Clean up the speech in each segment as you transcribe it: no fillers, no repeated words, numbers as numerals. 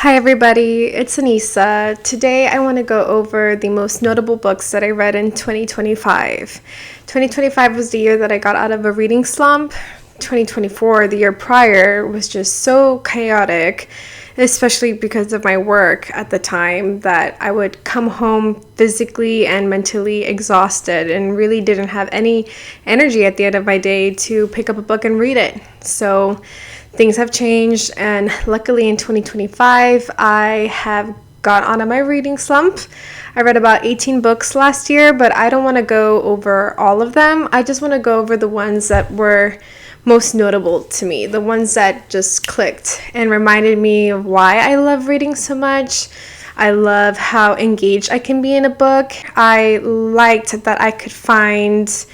Hi everybody, it's Anyssa. Today I want to go over the most notable books that I read in 2025. 2025 was the year that I got out of a reading slump. 2024, the year prior, was just so chaotic, especially because of my work at the time, that I would come home physically and mentally exhausted and really didn't have any energy at the end of my day to pick up a book and read it. So things have changed, and luckily in 2025, I have got out of my reading slump. I read about 18 books last year, but I don't want to go over all of them. I just want to go over the ones that were most notable to me, the ones that just clicked and reminded me of why I love reading so much. I love how engaged I can be in a book. I liked that I could find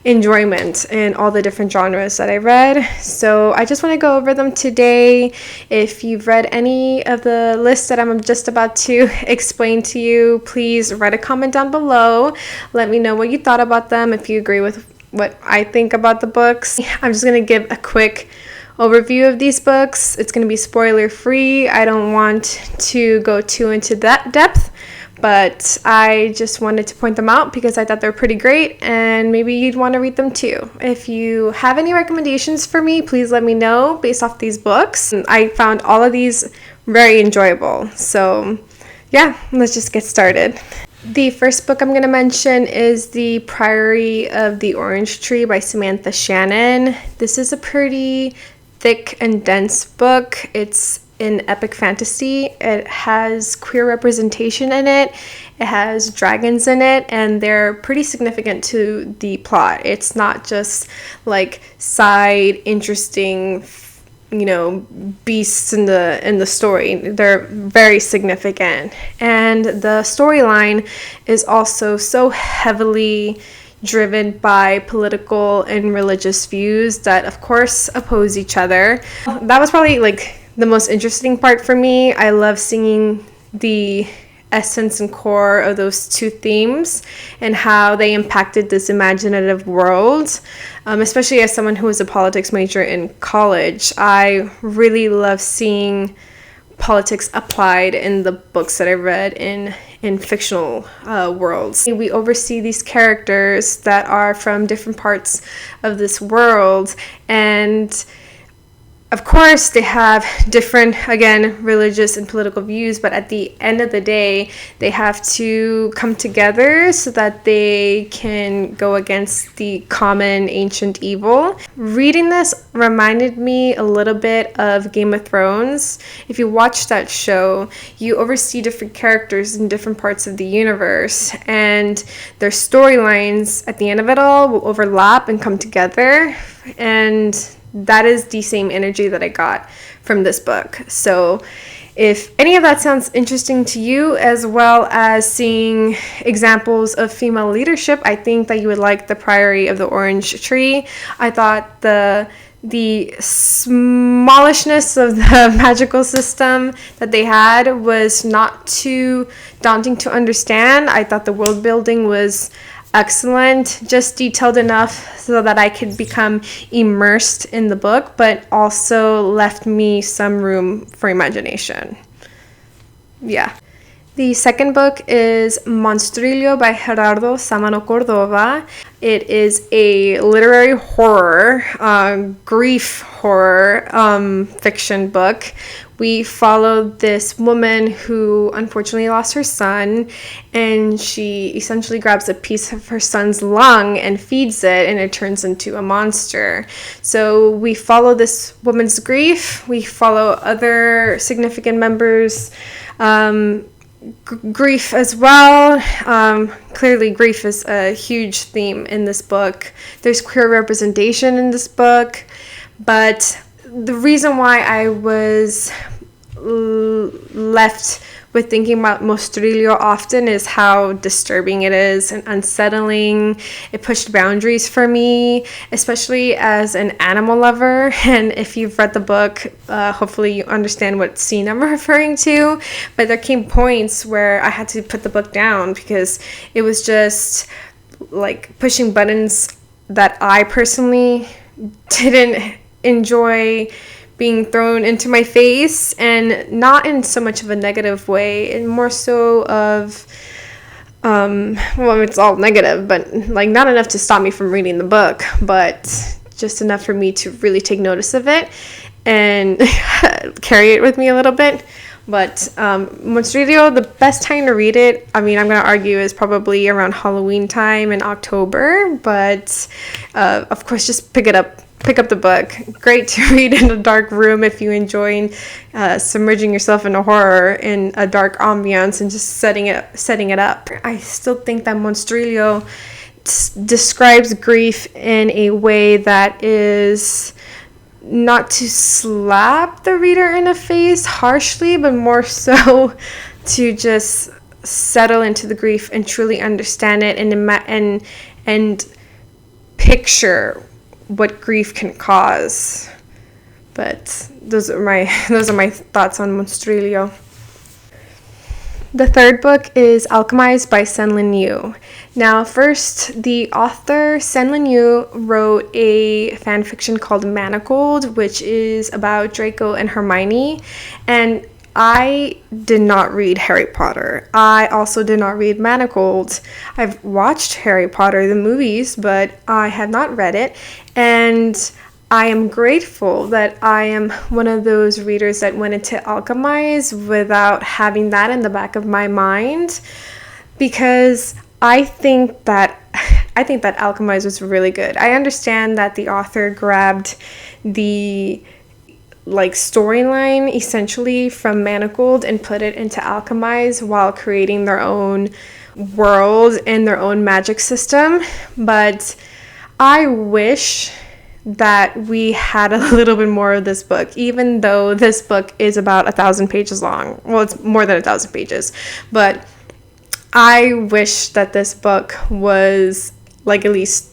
enjoyment in all the different genres that I read. So I just want to go over them today. If you've read any of the lists that I'm just about to explain to you, please write a comment down below. Let me know what you thought about them, if you agree with what I think about the books. I'm just going to give a quick overview of these books. It's going to be spoiler free. I don't want to go too into that depth, but I just wanted to point them out because I thought they're pretty great and maybe you'd want to read them too. If you have any recommendations for me, please let me know based off these books. I found all of these very enjoyable. So yeah, let's just get started. The first book I'm going to mention is The Priory of the Orange Tree by Samantha Shannon. This is a pretty thick and dense book. It's in epic fantasy. It has queer representation in it. It has dragons in it, and they're pretty significant to the plot. It's not just like side interesting beasts in the story. They're very significant, and the storyline is also so heavily driven by political and religious views that of course oppose each other. That was probably like the most interesting part for me. I love seeing the essence and core of those two themes and how they impacted this imaginative world. Especially as someone who was a politics major in college, I really love seeing politics applied in the books that I read in fictional worlds. We oversee these characters that are from different parts of this world, and of course, they have different, again, religious and political views, but at the end of the day, they have to come together so that they can go against the common ancient evil. Reading this reminded me a little bit of Game of Thrones. If you watch that show, you oversee different characters in different parts of the universe, and their storylines at the end of it all will overlap and come together, and that is the same energy that I got from this book. So if any of that sounds interesting to you, as well as seeing examples of female leadership, I think that you would like The Priory of the Orange Tree. I thought the smallishness of the magical system that they had was not too daunting to understand. I thought the world building was excellent, just detailed enough so that I could become immersed in the book, but also left me some room for imagination. Yeah. The second book is Monstrilio by Gerardo, Sámano, Córdova. It is a literary horror, grief horror fiction book. We follow this woman who unfortunately lost her son, and she essentially grabs a piece of her son's lung and feeds it, and it turns into a monster. So we follow this woman's grief. We follow other significant members' grief as well. Clearly, grief is a huge theme in this book. There's queer representation in this book, but the reason why I was left with thinking about Monstrilio often is how disturbing it is and unsettling. It pushed boundaries for me, especially as an animal lover. And if you've read the book, hopefully you understand what scene I'm referring to. But there came points where I had to put the book down because it was just like pushing buttons that I personally didn't enjoy being thrown into my face, and not in so much of a negative way, and more so of well, it's all negative, but like not enough to stop me from reading the book, but just enough for me to really take notice of it and carry it with me a little bit. But Monstrilio, the best time to read it, I mean, I'm going to argue, is probably around Halloween time in October. But of course, just pick up the book. Great to read in a dark room if you enjoy submerging yourself into horror in a dark ambiance and just setting it up. I still think that Monstrilio describes grief in a way that is not to slap the reader in the face harshly, but more so to just settle into the grief and truly understand it and picture what grief can cause. But those are my thoughts on Monstrilio. The third book is Alchemised by SenLinYu. Now, first, the author SenLinYu wrote a fan fiction called Manacled, which is about Draco and Hermione. And I did not read Harry Potter. I also did not read Manacled. I've watched Harry Potter, the movies, but I have not read it. And I am grateful that I am one of those readers that went into Alchemised without having that in the back of my mind, because I think that Alchemised was really good. I understand that the author grabbed the storyline essentially from Manacled and put it into Alchemised while creating their own world and their own magic system, but I wish that we had a little bit more of this book, even though this book is about 1,000 pages long. Well, it's more than 1,000 pages, but I wish that this book was like at least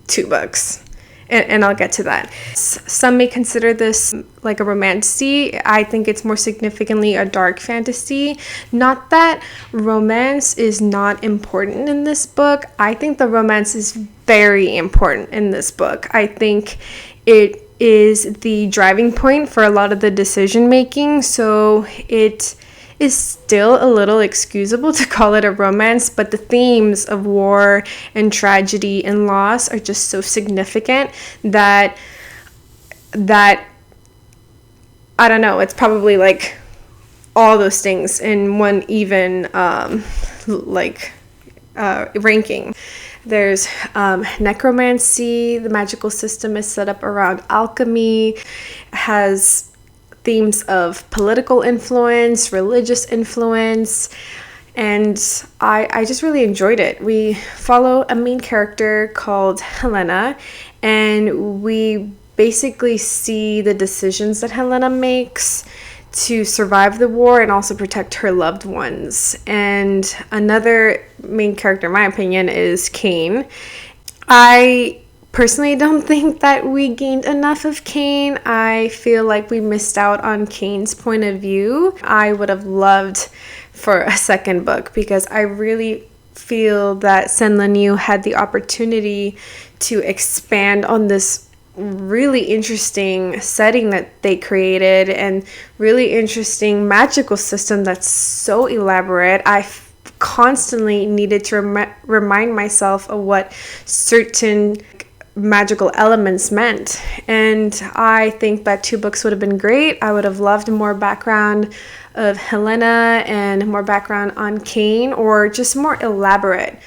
2 books. And I'll get to that. Some may consider this like a romantasy. I think it's more significantly a dark fantasy. Not that romance is not important in this book. I think the romance is very important in this book. I think it is the driving point for a lot of the decision making. So it is still a little excusable to call it a romance, but the themes of war and tragedy and loss are just so significant that I don't know, it's probably like all those things in one even ranking. There's necromancy. The magical system is set up around alchemy, has themes of political influence, religious influence, and I just really enjoyed it. We follow a main character called Helena, and we basically see the decisions that Helena makes to survive the war and also protect her loved ones. And another main character, in my opinion, is Cain. I personally don't think that we gained enough of Cain. I feel like we missed out on Cain's point of view. I would have loved for a second book, because I really feel that SenLinYu had the opportunity to expand on this really interesting setting that they created and really interesting magical system that's so elaborate. I constantly needed to remind myself of what certain magical elements meant, and I think that 2 books would have been great. I would have loved more background of Helena and more background on Cain, or just more elaborate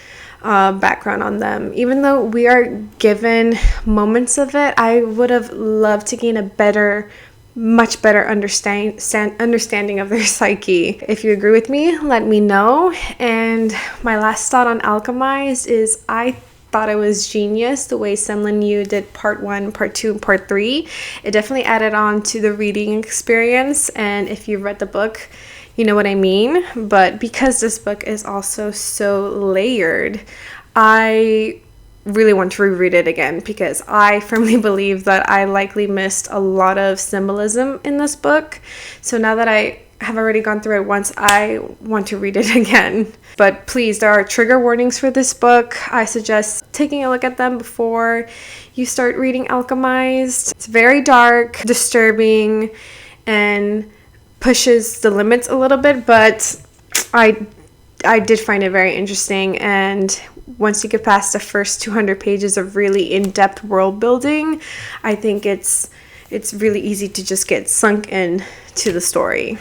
background on them. Even though we are given moments of it, I would have loved to gain a much better understanding of their psyche. If you agree with me, let me know. And my last thought on Alchemised is I thought it was genius the way SenLinYu did part 1, part 2, and part 3. It definitely added on to the reading experience, and if you've read the book, you know what I mean. But because this book is also so layered, I really want to reread it again because I firmly believe that I likely missed a lot of symbolism in this book. So now that I have already gone through it once, I want to read it again. But please, there are trigger warnings for this book. I suggest taking a look at them before you start reading Alchemised. It's very dark, disturbing, and pushes the limits a little bit, but I did find it very interesting. And once you get past the first 200 pages of really in-depth world building, I think it's really easy to just get sunk in to the story.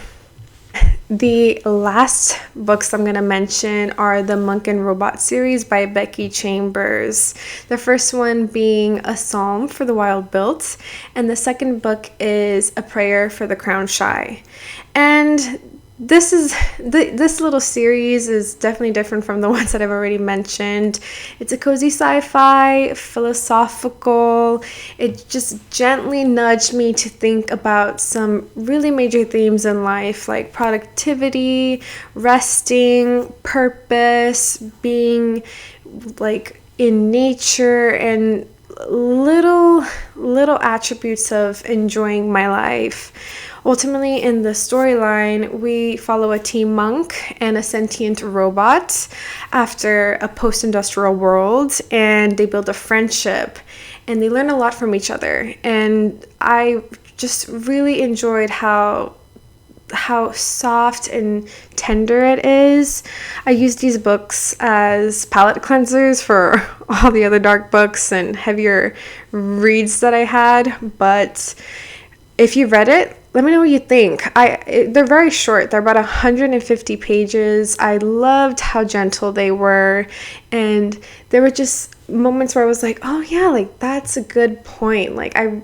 The last books I'm going to mention are the Monk and Robot series by Becky Chambers. The first one being A Psalm for the Wild Built, and the second book is A Prayer for the Crown Shy. And this little series is definitely different from the ones that I've already mentioned. It's a cozy sci-fi, philosophical. It just gently nudged me to think about some really major themes in life, like productivity, resting, purpose, being like in nature, and little attributes of enjoying my life. Ultimately, in the storyline, we follow a team monk and a sentient robot after a post-industrial world, and they build a friendship, and they learn a lot from each other. And I just really enjoyed how soft and tender it is. I use these books as palette cleansers for all the other dark books and heavier reads that I had, but if you read it, let me know what you think. They're very short. They're about 150 pages. I loved how gentle they were, and there were just moments where I was like, oh yeah, like that's a good point. Like I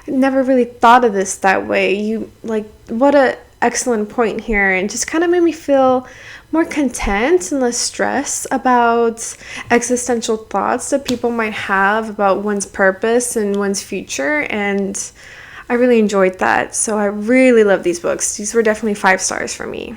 never really thought of this that way. What a excellent point here, and just kind of made me feel more content and less stress about existential thoughts that people might have about one's purpose and one's future, and I really enjoyed that. So I really love these books. These were definitely 5 stars for me.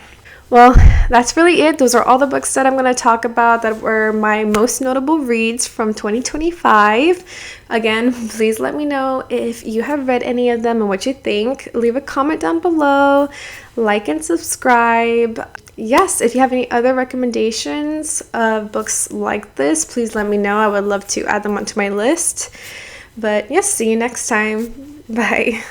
Well, that's really it. Those are all the books that I'm going to talk about that were my most notable reads from 2025. Again, please let me know if you have read any of them and what you think. Leave a comment down below, like and subscribe. Yes, if you have any other recommendations of books like this, please let me know. I would love to add them onto my list. But yes, see you next time. Bye.